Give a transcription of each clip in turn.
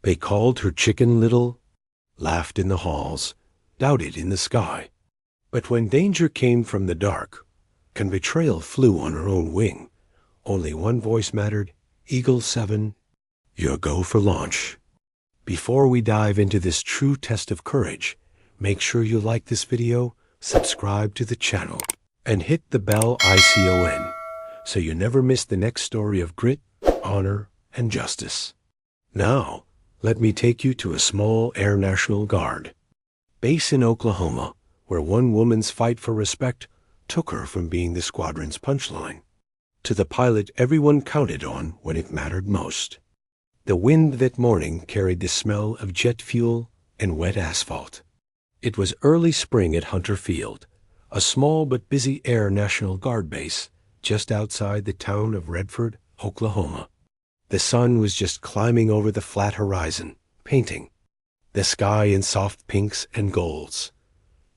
They called her Chicken Little, laughed in the halls, doubted in the sky. But when danger came from the dark, and betrayal flew on her own wing, only one voice mattered: Eagle-7, your go for launch. Before we dive into this true test of courage, make sure you like this video, subscribe to the channel, and hit the bell icon so you never miss the next story of grit, honor, and justice. Now, let me take you to a small Air National Guard base in Oklahoma, where one woman's fight for respect took her from being the squadron's punchline to the pilot everyone counted on when it mattered most. The wind that morning carried the smell of jet fuel and wet asphalt. It was early spring at Hunter Field, a small but busy Air National Guard base just outside the town of Redford, Oklahoma. The sun was just climbing over the flat horizon, painting the sky in soft pinks and golds.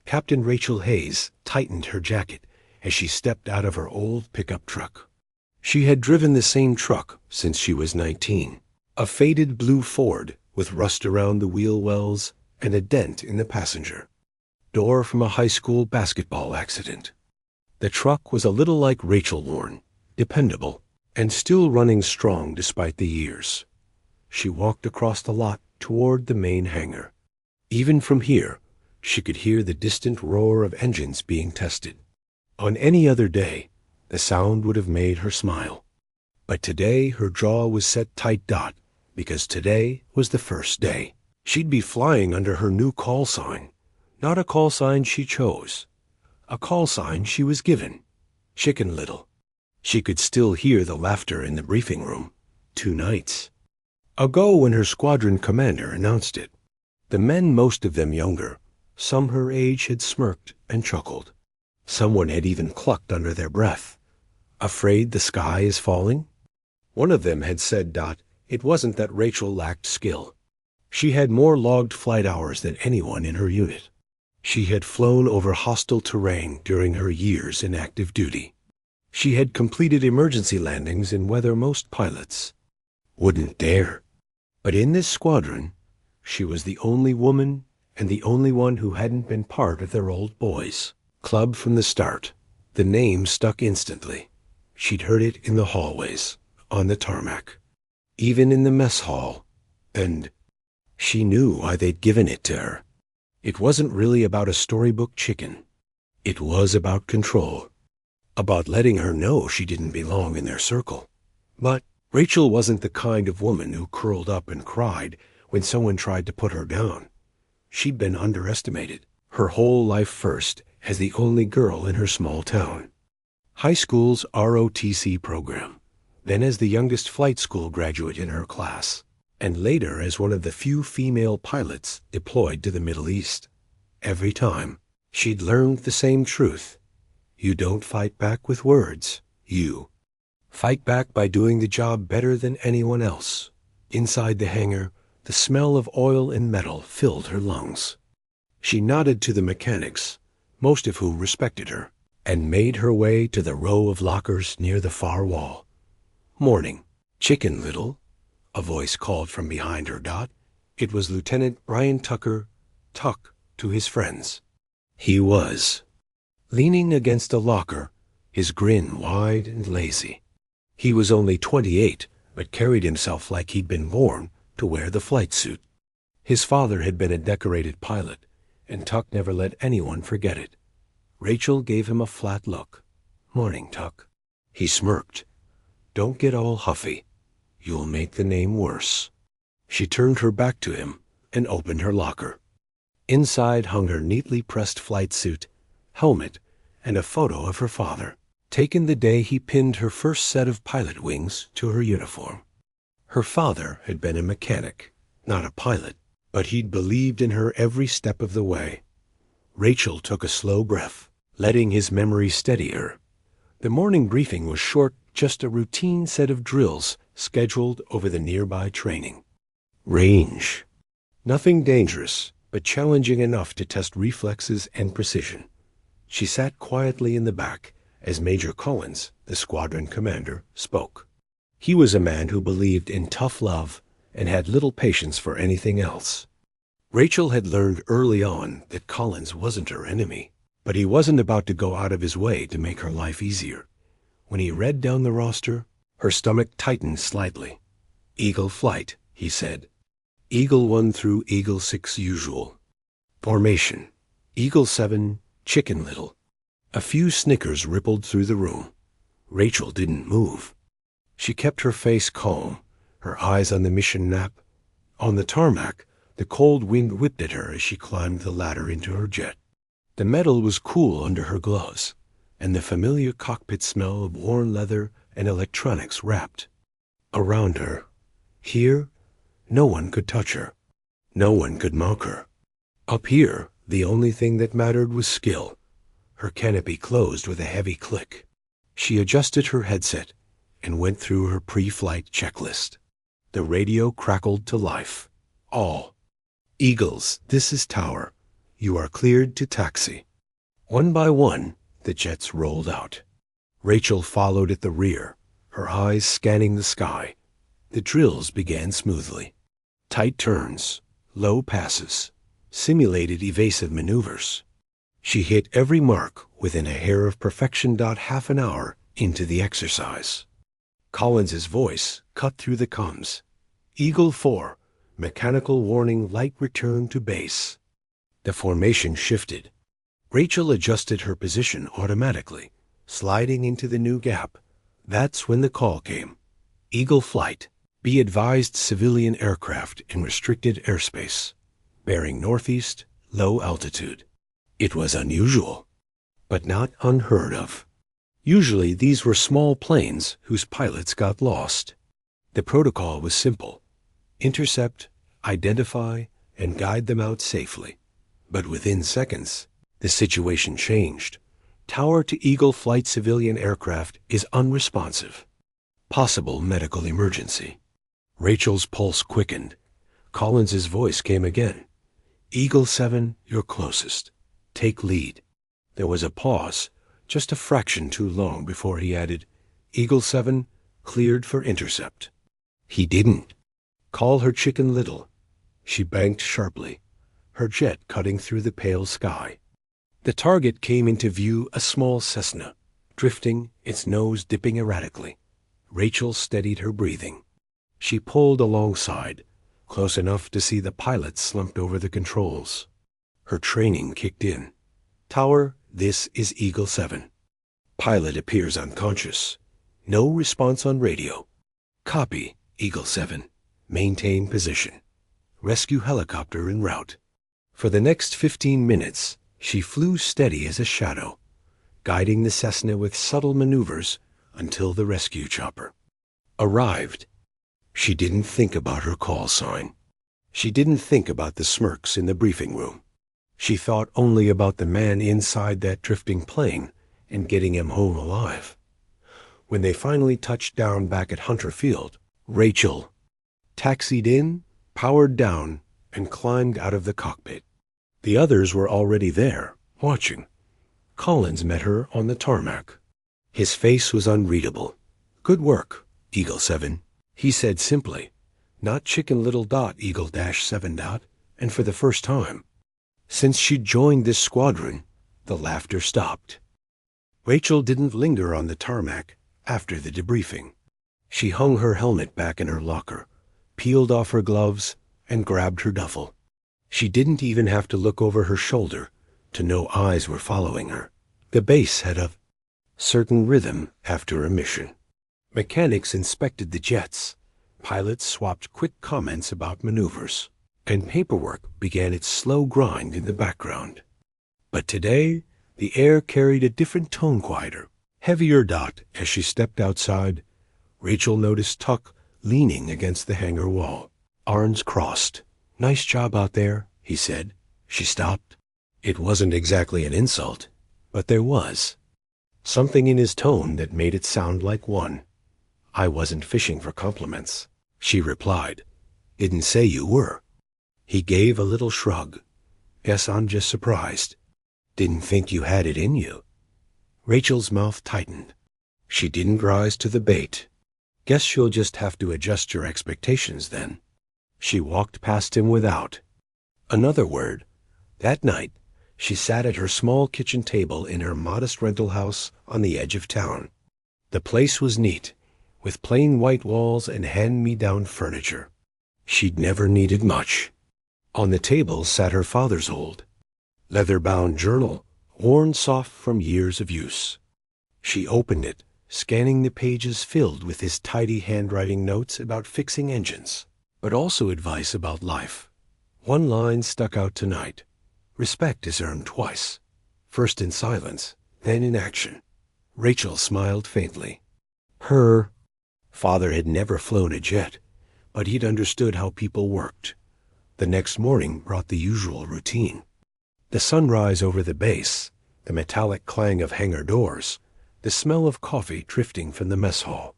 Captain Rachel Hayes tightened her jacket as she stepped out of her old pickup truck. She had driven the same truck since she was 19, a faded blue Ford with rust around the wheel wells and a dent in the passenger door from a high school basketball accident. The truck was a little like Rachel worn, dependable, and still running strong despite the years. She walked across the lot toward the main hangar. Even from here, she could hear the distant roar of engines being tested. On any other day, the sound would have made her smile. But today her jaw was set tight because today was the first day. She'd be flying under her new call sign, not a call sign she chose, a call sign she was given: Chicken Little. She could still hear the laughter in the briefing room 2 nights ago when her squadron commander announced it. The men, most of them younger, some her age, had smirked and chuckled. Someone had even clucked under their breath, "Afraid the sky is falling?" One of them had said, it wasn't that Rachel lacked skill. She had more logged flight hours than anyone in her unit. She had flown over hostile terrain during her years in active duty. She had completed emergency landings in weather most pilots wouldn't dare. But in this squadron, she was the only woman and the only one who hadn't been part of their old boys' club from the start. The name stuck instantly. She'd heard it in the hallways, on the tarmac, even in the mess hall, and she knew why they'd given it to her. It wasn't really about a storybook chicken. It was about control, about letting her know she didn't belong in their circle. But Rachel wasn't the kind of woman who curled up and cried when someone tried to put her down. She'd been underestimated her whole life, first as the only girl in her small town, high school's ROTC program, then as the youngest flight school graduate in her class, and later as one of the few female pilots deployed to the Middle East. Every time, she'd learned the same truth: you don't fight back with words, you fight back by doing the job better than anyone else. Inside the hangar, the smell of oil and metal filled her lungs. She nodded to the mechanics, most of whom respected her, and made her way to the row of lockers near the far wall. "Morning, Chicken Little," a voice called from behind her. It was Lieutenant Brian Tucker, Tuck to his friends. He was leaning against a locker, his grin wide and lazy. He was only 28, but carried himself like he'd been born to wear the flight suit. His father had been a decorated pilot, and Tuck never let anyone forget it. Rachel gave him a flat look. "Morning, Tuck." He smirked. "Don't get all huffy. You'll make the name worse." She turned her back to him and opened her locker. Inside hung her neatly pressed flight suit, helmet, and a photo of her father, taken the day he pinned her first set of pilot wings to her uniform. Her father had been a mechanic, not a pilot, but he'd believed in her every step of the way. Rachel took a slow breath, letting his memory steady her. The morning briefing was short, just a routine set of drills scheduled over the nearby training range. Nothing dangerous, but challenging enough to test reflexes and precision. She sat quietly in the back as Major Collins, the squadron commander, spoke. He was a man who believed in tough love and had little patience for anything else. Rachel had learned early on that Collins wasn't her enemy, but he wasn't about to go out of his way to make her life easier. When he read down the roster, her stomach tightened slightly. Eagle flight, he said. Eagle-1 through Eagle-6 usual. Formation. Eagle-7, Chicken Little. A few snickers rippled through the room. Rachel didn't move. She kept her face calm, her eyes on the mission map. On the tarmac, the cold wind whipped at her as she climbed the ladder into her jet. The metal was cool under her gloves, and the familiar cockpit smell of worn leather and electronics wrapped around her. Here, no one could touch her. No one could mock her. Up here, the only thing that mattered was skill. Her canopy closed with a heavy click. She adjusted her headset and went through her pre-flight checklist. The radio crackled to life. All Eagles, this is Tower. You are cleared to taxi. One by one, the jets rolled out. Rachel followed at the rear, her eyes scanning the sky. The drills began smoothly. Tight turns, low passes, simulated evasive maneuvers. She hit every mark within a hair of perfection. Half an hour into the exercise, Collins's voice cut through the comms. Eagle-4, mechanical warning, light return to base. The formation shifted. Rachel adjusted her position automatically, sliding into the new gap. That's when the call came. Eagle flight. Be advised, civilian aircraft in restricted airspace, bearing northeast, low altitude. It was unusual, but not unheard of. Usually these were small planes whose pilots got lost. The protocol was simple. Intercept, identify, and guide them out safely. But within seconds, the situation changed. Tower to Eagle flight, civilian aircraft is unresponsive. Possible medical emergency. Rachel's pulse quickened. Collins's voice came again. Eagle-7, you're closest. Take lead. There was a pause, just a fraction too long, before he added, Eagle-7, cleared for intercept. He didn't. Call her Chicken Little. She banked sharply, her jet cutting through the pale sky. The target came into view, a small Cessna, drifting, its nose dipping erratically. Rachel steadied her breathing. She pulled alongside, close enough to see the pilot slumped over the controls. Her training kicked in. Tower, this is Eagle-7. Pilot appears unconscious. No response on radio. Copy, Eagle-7. Maintain position. Rescue helicopter en route. For the next 15 minutes, she flew steady as a shadow, guiding the Cessna with subtle maneuvers until the rescue chopper arrived. She didn't think about her call sign. She didn't think about the smirks in the briefing room. She thought only about the man inside that drifting plane and getting him home alive. When they finally touched down back at Hunter Field, Rachel taxied in, powered down, and climbed out of the cockpit. The others were already there, watching. Collins met her on the tarmac. His face was unreadable. Good work, Eagle-7, he said simply. Not Chicken Little. Eagle-7. And for the first time since she'd joined this squadron, the laughter stopped. Rachel didn't linger on the tarmac after the debriefing. She hung her helmet back in her locker, peeled off her gloves, and grabbed her duffel. She didn't even have to look over her shoulder to know eyes were following her. The base had a certain rhythm after a mission. Mechanics inspected the jets. Pilots swapped quick comments about maneuvers, and paperwork began its slow grind in the background. But today, the air carried a different tone, quieter, heavier. As she stepped outside, Rachel noticed Tuck leaning against the hangar wall, arms crossed. Nice job out there, he said. She stopped. It wasn't exactly an insult, but there was something in his tone that made it sound like one. I wasn't fishing for compliments, she replied. Didn't say you were. He gave a little shrug. Guess I'm just surprised. Didn't think you had it in you. Rachel's mouth tightened. She didn't rise to the bait. Guess you'll just have to adjust your expectations then. She walked past him without another word. That night, she sat at her small kitchen table in her modest rental house on the edge of town. The place was neat, with plain white walls and hand-me-down furniture. She'd never needed much. On the table sat her father's old, leather-bound journal, worn soft from years of use. She opened it, scanning the pages filled with his tidy handwriting notes about fixing engines, but also advice about life. One line stuck out tonight. Respect is earned twice, first in silence, then in action. Rachel smiled faintly. Her father had never flown a jet, but he'd understood how people worked. The next morning brought the usual routine. The sunrise over the base, the metallic clang of hangar doors, the smell of coffee drifting from the mess hall.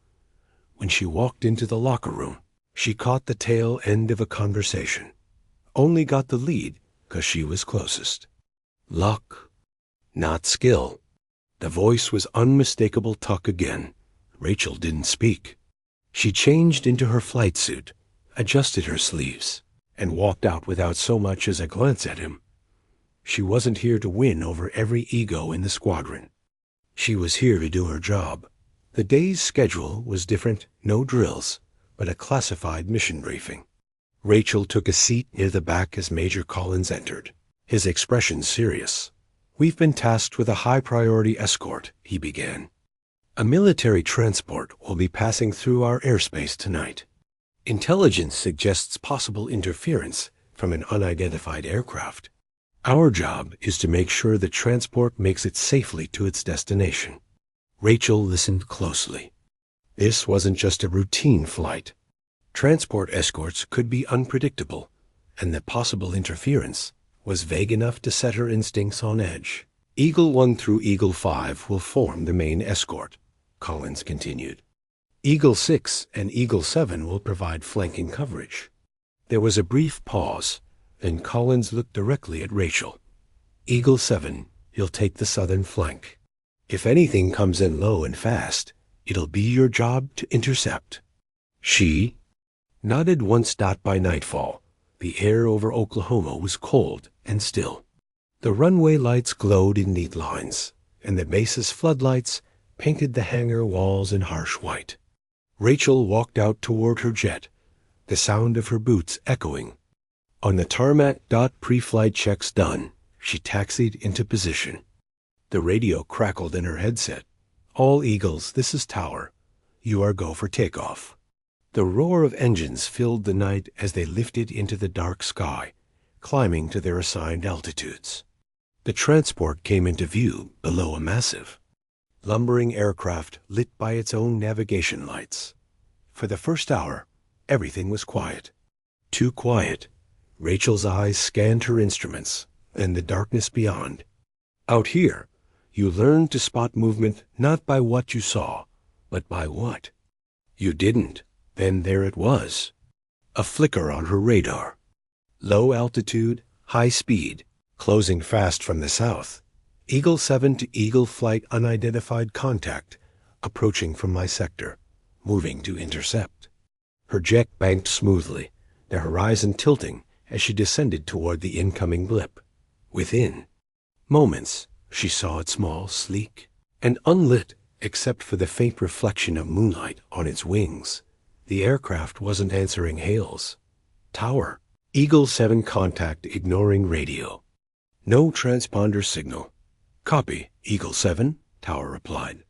When she walked into the locker room, she caught the tail end of a conversation. Only got the lead because she was closest. Luck, not skill. The voice was unmistakable Tuck again. Rachel didn't speak. She changed into her flight suit, adjusted her sleeves, and walked out without so much as a glance at him. She wasn't here to win over every ego in the squadron. She was here to do her job. The day's schedule was different, no drills, but a classified mission briefing. Rachel took a seat near the back as Major Collins entered, his expression serious. "We've been tasked with a high-priority escort," he began. "A military transport will be passing through our airspace tonight. Intelligence suggests possible interference from an unidentified aircraft. Our job is to make sure the transport makes it safely to its destination." Rachel listened closely. This wasn't just a routine flight. Transport escorts could be unpredictable, and the possible interference was vague enough to set her instincts on edge. Eagle-1 through Eagle-5 will form the main escort, Collins continued. Eagle-6 and Eagle-7 will provide flanking coverage. There was a brief pause, then Collins looked directly at Rachel. Eagle-7, you'll take the southern flank. If anything comes in low and fast, it'll be your job to intercept. She nodded. Once by nightfall, the air over Oklahoma was cold and still. The runway lights glowed in neat lines, and the base's floodlights painted the hangar walls in harsh white. Rachel walked out toward her jet, the sound of her boots echoing. On the tarmac. Pre-flight checks done, she taxied into position. The radio crackled in her headset. "All Eagles, this is Tower. You are go for takeoff." The roar of engines filled the night as they lifted into the dark sky, climbing to their assigned altitudes. The transport came into view below a massive, lumbering aircraft lit by its own navigation lights. For the first hour, everything was quiet. Too quiet. Rachel's eyes scanned her instruments and the darkness beyond. Out here, you learned to spot movement not by what you saw, but by what you didn't. Then there it was, a flicker on her radar. Low altitude, high speed, closing fast from the south. Eagle-7 to Eagle flight, unidentified contact, approaching from my sector, moving to intercept. Her jet banked smoothly, the horizon tilting as she descended toward the incoming blip. Within moments, she saw it small, sleek, and unlit except for the faint reflection of moonlight on its wings. The aircraft wasn't answering hails. Tower. Eagle-7 contact ignoring radio. No transponder signal. Copy, Eagle-7, Tower replied.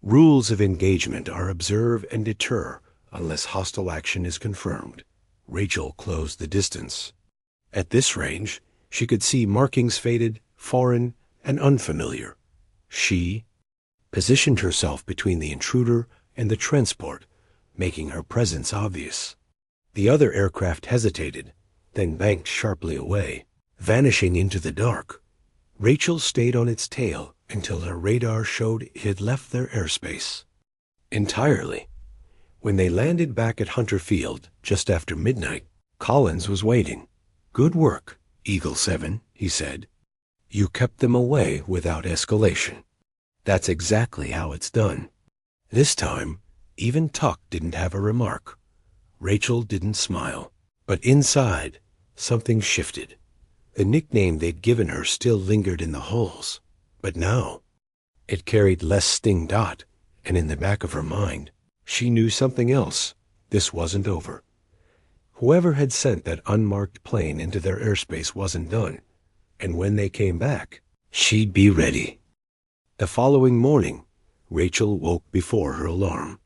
Rules of engagement are observe and deter unless hostile action is confirmed. Rachel closed the distance. At this range, she could see markings faded, foreign, and unfamiliar. She positioned herself between the intruder and the transport, making her presence obvious. The other aircraft hesitated, then banked sharply away, vanishing into the dark. Rachel stayed on its tail until her radar showed it had left their airspace entirely. When they landed back at Hunter Field just after midnight, Collins was waiting. "Good work, Eagle-7," he said. "You kept them away without escalation. That's exactly how it's done." This time, even Tuck didn't have a remark. Rachel didn't smile. But inside, something shifted. The nickname they'd given her still lingered in the halls, but now it carried less sting. And in the back of her mind, she knew something else. This wasn't over. Whoever had sent that unmarked plane into their airspace wasn't done, and when they came back, she'd be ready. The following morning, Rachel woke before her alarm.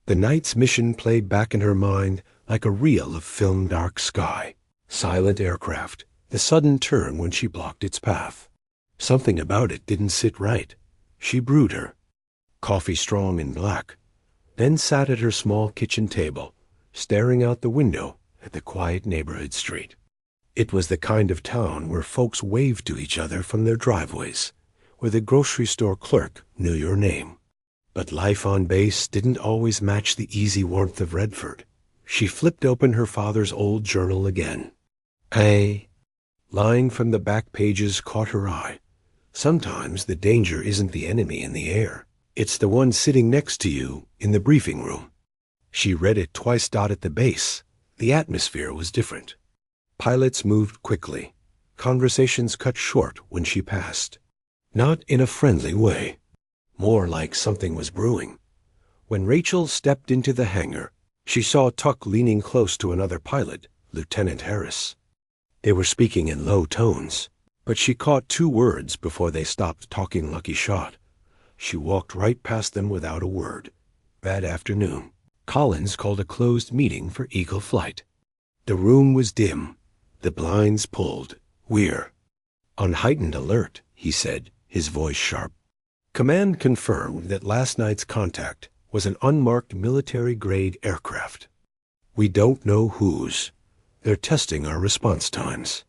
The night's mission played back in her mind like a reel of filmed dark sky. Silent aircraft, the sudden turn when she blocked its path. Something about it didn't sit right. She brewed her coffee strong and black, then sat at her small kitchen table, staring out the window at the quiet neighborhood street. It was the kind of town where folks waved to each other from their driveways, where the grocery store clerk knew your name. But life on base didn't always match the easy warmth of Redford. She flipped open her father's old journal again. Lying from the back pages caught her eye. Sometimes the danger isn't the enemy in the air. It's the one sitting next to you in the briefing room. She read it twice. At the base, the atmosphere was different. Pilots moved quickly. Conversations cut short when she passed. Not in a friendly way. More like something was brewing. When Rachel stepped into the hangar, she saw Tuck leaning close to another pilot, Lieutenant Harris. They were speaking in low tones, but she caught 2 words before they stopped talking. Lucky shot. She walked right past them without a word. That afternoon, Collins called a closed meeting for Eagle flight. The room was dim, the blinds pulled. "We're on heightened alert," he said, his voice sharp. Command confirmed that last night's contact was an unmarked military-grade aircraft. "We don't know whose. They're testing our response times."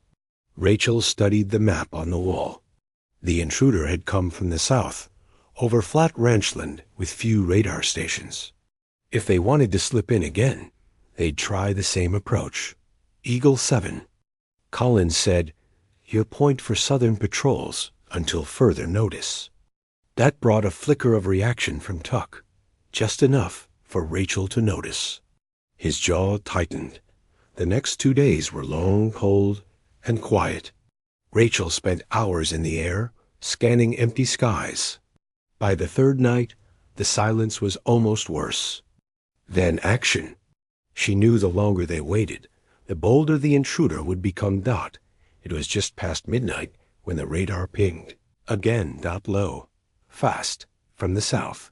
Rachel studied the map on the wall. The intruder had come from the south, over flat ranchland with few radar stations. If they wanted to slip in again, they'd try the same approach. Eagle-7. Collins said, "Your point for southern patrols until further notice." That brought a flicker of reaction from Tuck, just enough for Rachel to notice. His jaw tightened. The next 2 days were long, cold, and quiet. Rachel spent hours in the air, scanning empty skies. By the 3rd night, the silence was almost worse. Then action. She knew the longer they waited, the bolder the intruder would become. It was just past midnight when the radar pinged. Again. Low. Fast. From the south.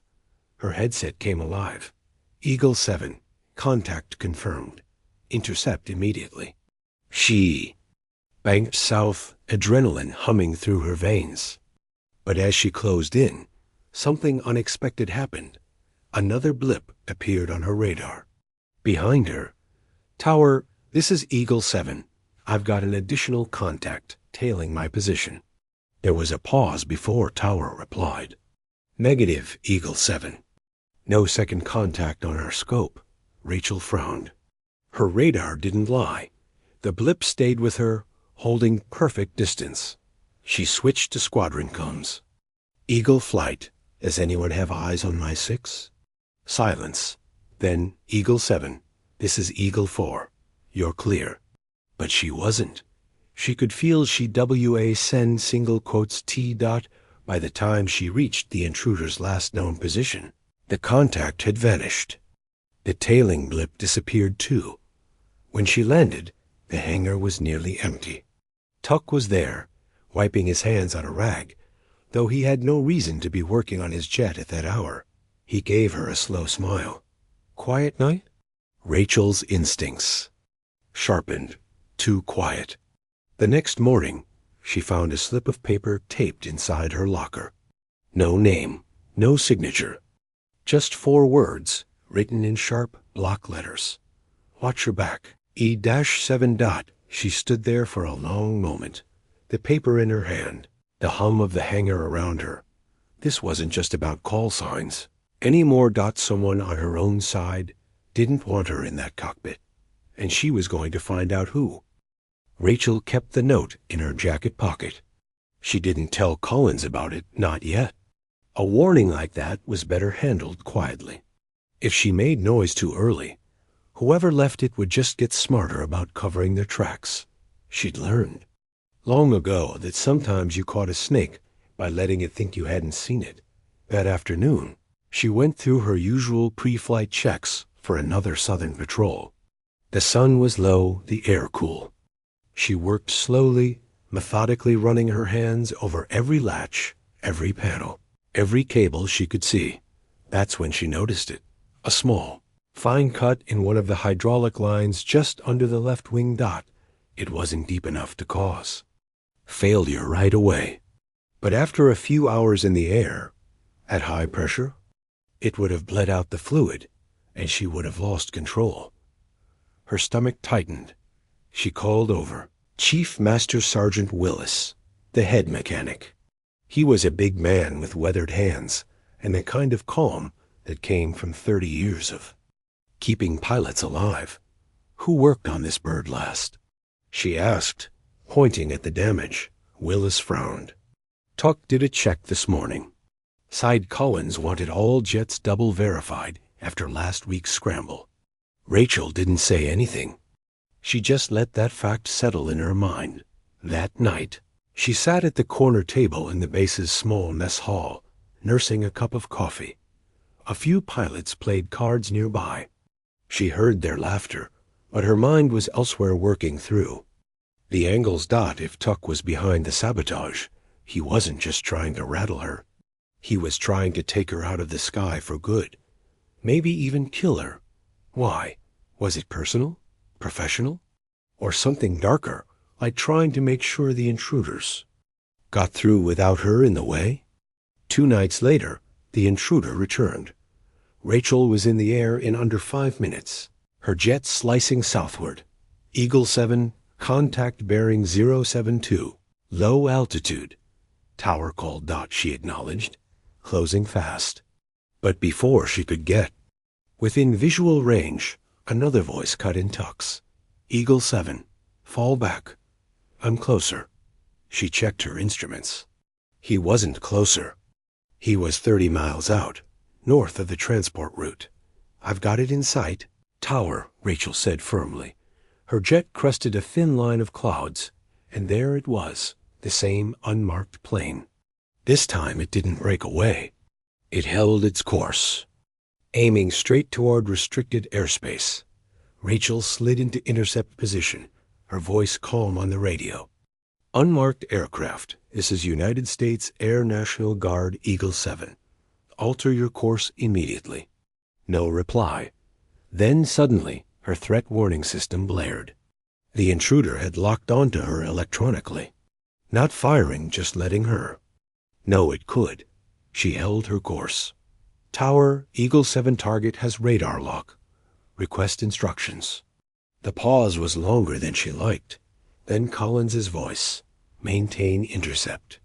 Her headset came alive. Eagle-7. Contact confirmed. Intercept immediately. She banked south, adrenaline humming through her veins. But as she closed in, something unexpected happened. Another blip appeared on her radar. Behind her, "Tower, this is Eagle-7. I've got an additional contact tailing my position." There was a pause before Tower replied. "Negative, Eagle-7. No second contact on our scope." Rachel frowned. Her radar didn't lie. The blip stayed with her, holding perfect distance. She switched to squadron comms. "Eagle flight. Does anyone have eyes on my 6? Silence. Then, Eagle-7. This is Eagle-4. You're clear." But she wasn't. She could feel WA send single quotes T. By the time she reached the intruder's last known position, the contact had vanished. The tailing blip disappeared too. When she landed, the hangar was nearly empty. Tuck was there, wiping his hands on a rag, though he had no reason to be working on his jet at that hour. He gave her a slow smile. "Quiet night?" Rachel's instincts sharpened. Too quiet. The next morning, she found a slip of paper taped inside her locker. No name, no signature. Just 4 words, written in sharp block letters. "Watch your back. E-7. She stood there for a long moment, the paper in her hand, the hum of the hangar around her. This wasn't just about call signs. Any more. Someone on her own side didn't want her in that cockpit, and she was going to find out who. Rachel kept the note in her jacket pocket. She didn't tell Collins about it, not yet. A warning like that was better handled quietly. If she made noise too early, Whoever left it would just get smarter about covering their tracks. She'd learned long ago that sometimes you caught a snake by letting it think you hadn't seen it. That afternoon, she went through her usual pre-flight checks for another southern patrol. The sun was low, the air cool. She worked slowly, methodically running her hands over every latch, every panel, every cable she could see. That's when she noticed it. A small, fine cut in one of the hydraulic lines just under the left wing dot. It wasn't deep enough to cause failure right away. But after a few hours in the air, at high pressure, it would have bled out the fluid, and she would have lost control. Her stomach tightened. She called over Chief Master Sergeant Willis, the head mechanic. He was a big man with weathered hands and the kind of calm that came from 30 years of keeping pilots alive. Who worked on this bird last? She asked, pointing at the damage. Willis frowned. Tuck did a check this morning. Side Collins wanted all jets double verified after last week's scramble. Rachel didn't say anything. She just let that fact settle in her mind. That night, she sat at the corner table in the base's small mess hall, nursing a cup of coffee. A few pilots played cards nearby. She heard their laughter, but her mind was elsewhere working through the angle's dot. If Tuck was behind the sabotage, he wasn't just trying to rattle her. He was trying to take her out of the sky for good. Maybe even kill her. Why? Was it personal? Professional? Or something darker, like trying to make sure the intruders got through without her in the way? 2 nights later, the intruder returned. Rachel was in the air in under 5 minutes, her jet slicing southward. Eagle-7, contact bearing 072, low altitude. Tower called dot, she acknowledged, closing fast. But before she could get within visual range, another voice cut in Tuck's. Eagle-7, fall back. I'm closer. She checked her instruments. He wasn't closer. He was 30 miles out, north of the transport route. I've got it in sight. Tower, Rachel said firmly. Her jet crested a thin line of clouds, and there it was, the same unmarked plane. This time it didn't break away. It held its course, aiming straight toward restricted airspace. Rachel slid into intercept position, her voice calm on the radio. Unmarked aircraft, this is United States Air National Guard Eagle-7. Alter your course immediately. No reply. Then suddenly, her threat warning system blared. The intruder had locked onto her electronically. Not firing, just letting her know it could. She held her course. Tower, Eagle-7 target has radar lock. Request instructions. The pause was longer than she liked. Then Collins's voice. Maintain intercept.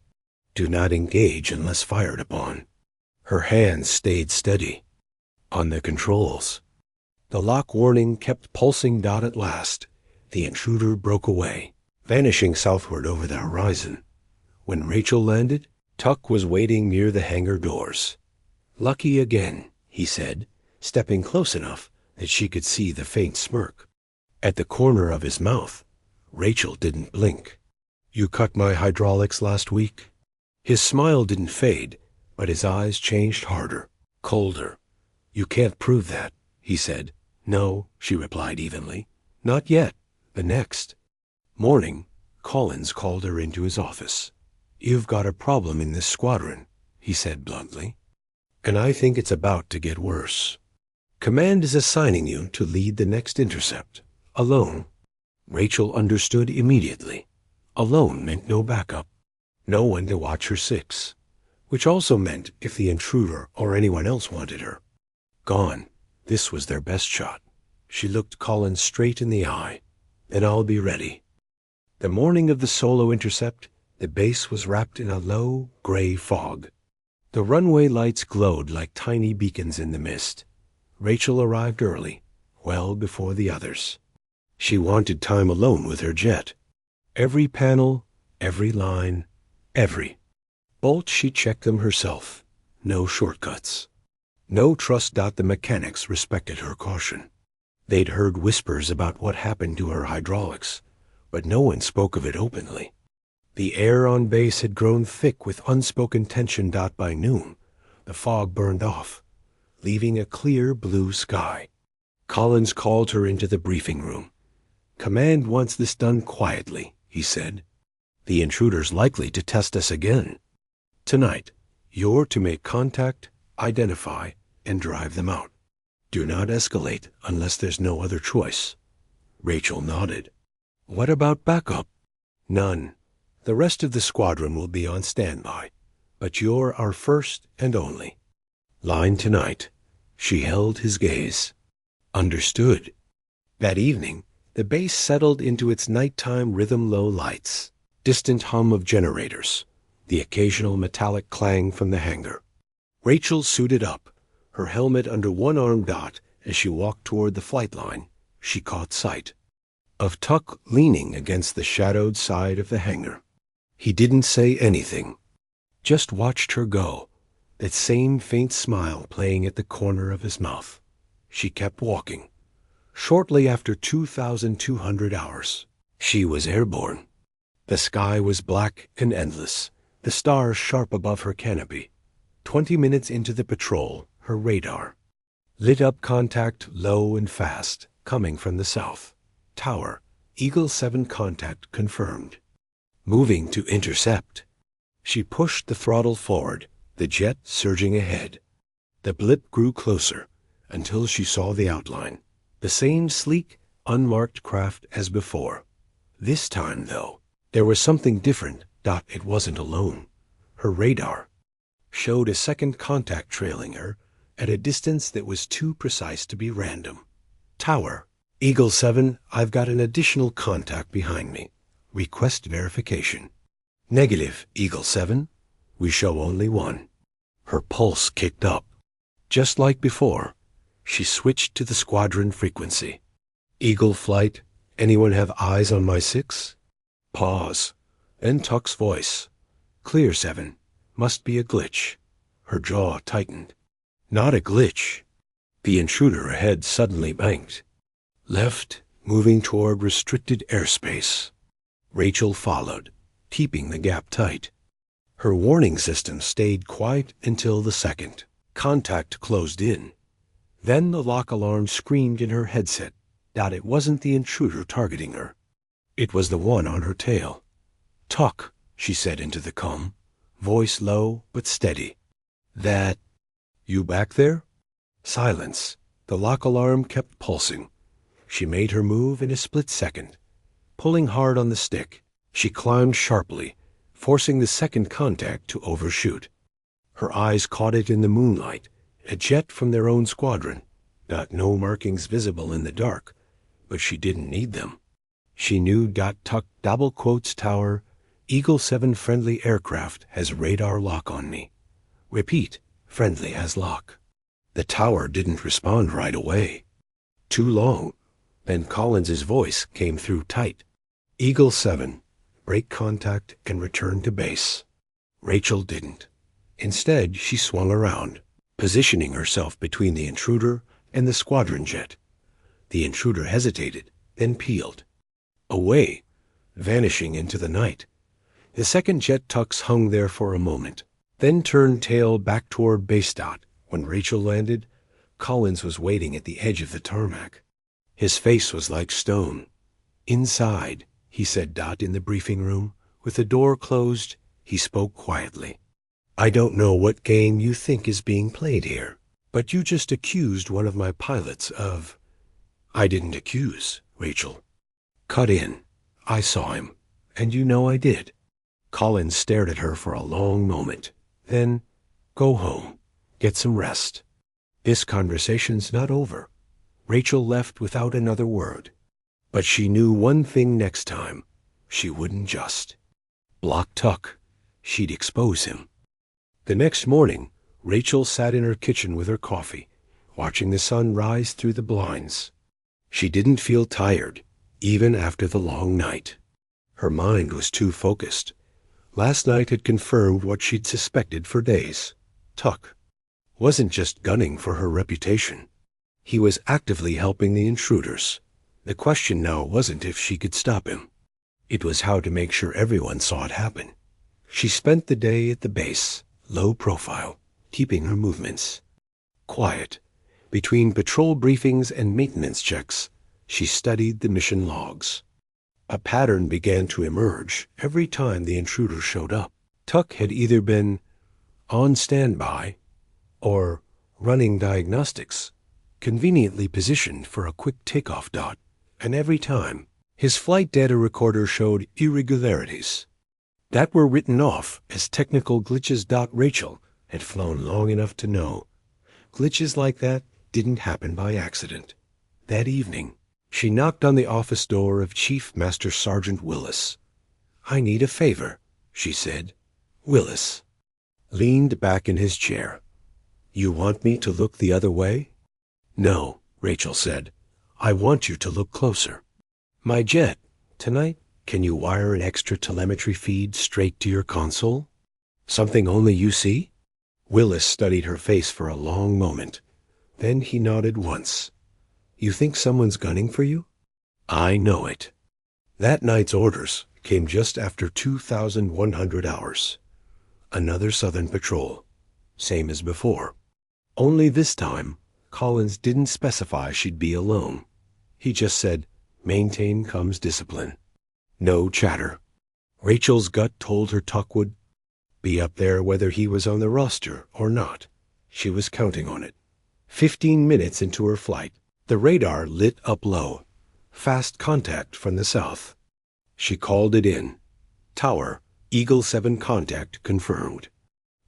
Do not engage unless fired upon. Her hands stayed steady on the controls. The lock warning kept pulsing dot at last. The intruder broke away, vanishing southward over the horizon. When Rachel landed, Tuck was waiting near the hangar doors. Lucky again, he said, stepping close enough that she could see the faint smirk at the corner of his mouth. Rachel didn't blink. You cut my hydraulics last week? His smile didn't fade, but his eyes changed harder, colder. You can't prove that, he said. No, she replied evenly. Not yet. The next morning, Collins called her into his office. You've got a problem in this squadron, he said bluntly. And I think it's about to get worse. Command is assigning you to lead the next intercept. Alone. Rachel understood immediately. Alone meant no backup. No one to watch her six. Which also meant if the intruder or anyone else wanted her gone. This was their best shot. She looked Collins straight in the eye. Then I'll be ready. The morning of the solo intercept, the base was wrapped in a low, gray fog. The runway lights glowed like tiny beacons in the mist. Rachel arrived early, well before the others. She wanted time alone with her jet. Every panel, every line, every bolt, she checked them herself. No shortcuts. No trust. The mechanics respected her caution. They'd heard whispers about what happened to her hydraulics, but no one spoke of it openly. The air on base had grown thick with unspoken tension. By noon, the fog burned off, leaving a clear blue sky. Collins called her into the briefing room. "Command wants this done quietly," he said. "The intruder's likely to test us again. Tonight, you're to make contact, identify, and drive them out. Do not escalate unless there's no other choice." Rachel nodded. "What about backup?" "None. The rest of the squadron will be on standby, but you're our first and only. Line tonight." She held his gaze. "Understood." That evening, the base settled into its nighttime rhythm. Low lights, distant hum of generators, the occasional metallic clang from the hangar. Rachel suited up, her helmet under one arm. As she walked toward the flight line, she caught sight of Tuck leaning against the shadowed side of the hangar. He didn't say anything, just watched her go, that same faint smile playing at the corner of his mouth. She kept walking. Shortly after 2,200 hours, she was airborne. The sky was black and endless, the stars sharp above her canopy. 20 minutes into the patrol, her radar lit up. Contact low and fast, coming from the south. Tower, Eagle-7 contact confirmed. Moving to intercept. She pushed the throttle forward, the jet surging ahead. The blip grew closer until she saw the outline. The same sleek, unmarked craft as before. This time, though, there was something different. It wasn't alone. Her radar showed a second contact trailing her at a distance that was too precise to be random. Tower, Eagle-7, I've got an additional contact behind me. Request verification. Negative, Eagle-7. We show only one. Her pulse kicked up. Just like before, she switched to the squadron frequency. Eagle Flight, anyone have eyes on my 6? Pause. Then Tuck's voice. Clear, 7. Must be a glitch. Her jaw tightened. Not a glitch. The intruder ahead suddenly banked. Left, moving toward restricted airspace. Rachel followed, keeping the gap tight. Her warning system stayed quiet until the second contact closed in. Then the lock alarm screamed in her headset. It wasn't the intruder targeting her. It was the one on her tail. "Tuck," she said into the com, voice low but steady. "That... you back there?" Silence. The lock alarm kept pulsing. She made her move in a split second. Pulling hard on the stick, she climbed sharply, forcing the second contact to overshoot. Her eyes caught it in the moonlight, a jet from their own squadron. No markings visible in the dark, but she didn't need them. She knew. Tuck, double quotes, Tower, Eagle-7 friendly aircraft has radar lock on me. Repeat, friendly has lock. The tower didn't respond right away. Too long. Then Collins's voice came through tight. Eagle-7, break contact and return to base. Rachel didn't. Instead, she swung around, positioning herself between the intruder and the squadron jet. The intruder hesitated, then peeled away, vanishing into the night. The second jet Tux hung there for a moment, then turned tail back toward base. When Rachel landed, Collins was waiting at the edge of the tarmac. His face was like stone. "Inside," he said. In the briefing room, with the door closed, he spoke quietly. "I don't know what game you think is being played here, but you just accused one of my pilots of—" "I didn't accuse, Rachel. Cut in. I saw him, and you know I did." Collins stared at her for a long moment. Then, "Go home. Get some rest. This conversation's not over." Rachel left without another word. But she knew one thing: next time, she wouldn't just block Tuck. She'd expose him. The next morning, Rachel sat in her kitchen with her coffee, watching the sun rise through the blinds. She didn't feel tired, even after the long night. Her mind was too focused. Last night had confirmed what she'd suspected for days. Tuck wasn't just gunning for her reputation. He was actively helping the intruders. The question now wasn't if she could stop him. It was how to make sure everyone saw it happen. She spent the day at the base, low profile, keeping her movements quiet. Between patrol briefings and maintenance checks, she studied the mission logs. A pattern began to emerge every time the intruder showed up. Tuck had either been on standby or running diagnostics, conveniently positioned for a quick takeoff dot, and every time his flight data recorder showed irregularities that were written off as technical glitches. Rachel had flown long enough to know glitches like that didn't happen by accident. That evening, she knocked on the office door of Chief Master Sergeant Willis. "I need a favor," she said. Willis leaned back in his chair. "You want me to look the other way?" "No," Rachel said. "I want you to look closer. My jet, tonight, can you wire an extra telemetry feed straight to your console? Something only you see?" Willis studied her face for a long moment. Then he nodded once. "You think someone's gunning for you?" "I know it." That night's orders came just after 2,100 hours. Another Southern patrol. Same as before. Only this time, Collins didn't specify she'd be alone. He just said, "Maintain comms discipline." No chatter. Rachel's gut told her Tuck would be up there whether he was on the roster or not. She was counting on it. 15 minutes into her flight, the radar lit up low. Fast contact from the south. She called it in. Tower, Eagle-7 contact confirmed.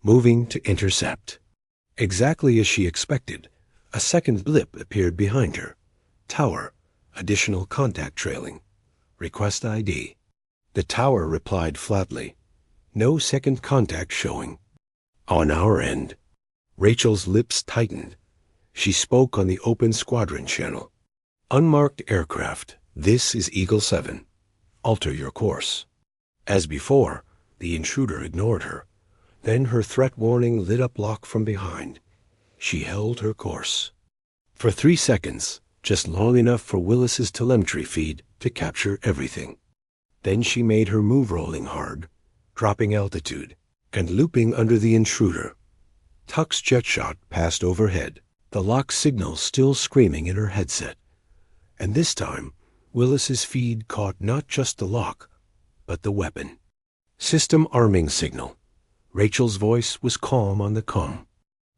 Moving to intercept. Exactly as she expected, a second blip appeared behind her. Tower, additional contact trailing. Request ID. The tower replied flatly. No second contact showing. On our end. Rachel's lips tightened. She spoke on the open squadron channel. "Unmarked aircraft, this is Eagle-7. Alter your course." As before, the intruder ignored her. Then her threat warning lit up lock from behind. She held her course. For 3 seconds, just long enough for Willis's telemetry feed to capture everything. Then she made her move rolling hard, dropping altitude, and looping under the intruder. Tuck's jet shot passed overhead, the lock signal still screaming in her headset. And this time, Willis's feed caught not just the lock, but the weapon. System arming signal. Rachel's voice was calm on the comm.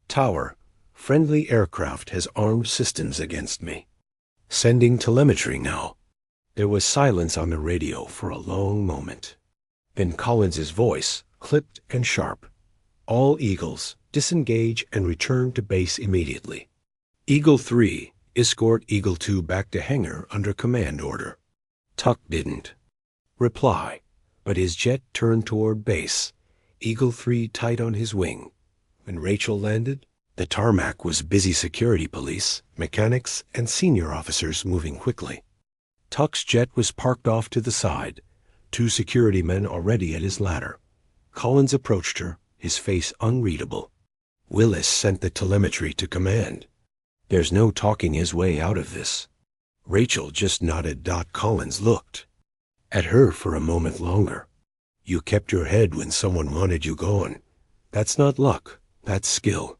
"Tower, friendly aircraft has armed systems against me. Sending telemetry now." There was silence on the radio for a long moment. Then Collins's voice, clipped and sharp. "All Eagles, disengage and return to base immediately. Eagle-3, escort Eagle-2 back to hangar under command order." Tuck didn't reply, but his jet turned toward base, Eagle-3 tight on his wing. When Rachel landed, the tarmac was busy security police, mechanics, and senior officers moving quickly. Tuck's jet was parked off to the side, 2 security men already at his ladder. Collins approached her, his face unreadable. Willis sent the telemetry to command. There's no talking his way out of this. Rachel just nodded. Collins looked at her for a moment longer. "You kept your head when someone wanted you gone. That's not luck, that's skill."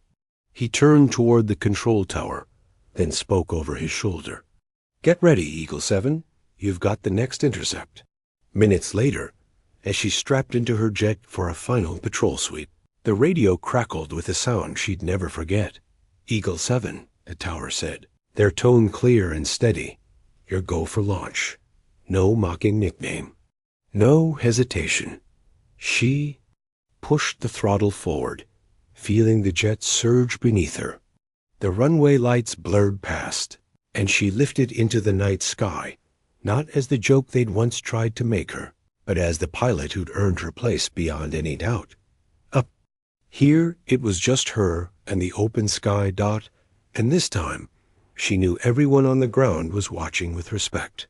He turned toward the control tower, then spoke over his shoulder. "Get ready, Eagle-7. You've got the next intercept." Minutes later, as she strapped into her jet for a final patrol sweep, the radio crackled with a sound she'd never forget. "Eagle-7, the tower said, their tone clear and steady. "Your go for launch. No mocking nickname. No hesitation." She pushed the throttle forward, feeling the jet surge beneath her. The runway lights blurred past, and she lifted into the night sky, not as the joke they'd once tried to make her, but as the pilot who'd earned her place beyond any doubt. Up here, it was just her and the open sky. And this time, she knew everyone on the ground was watching with respect.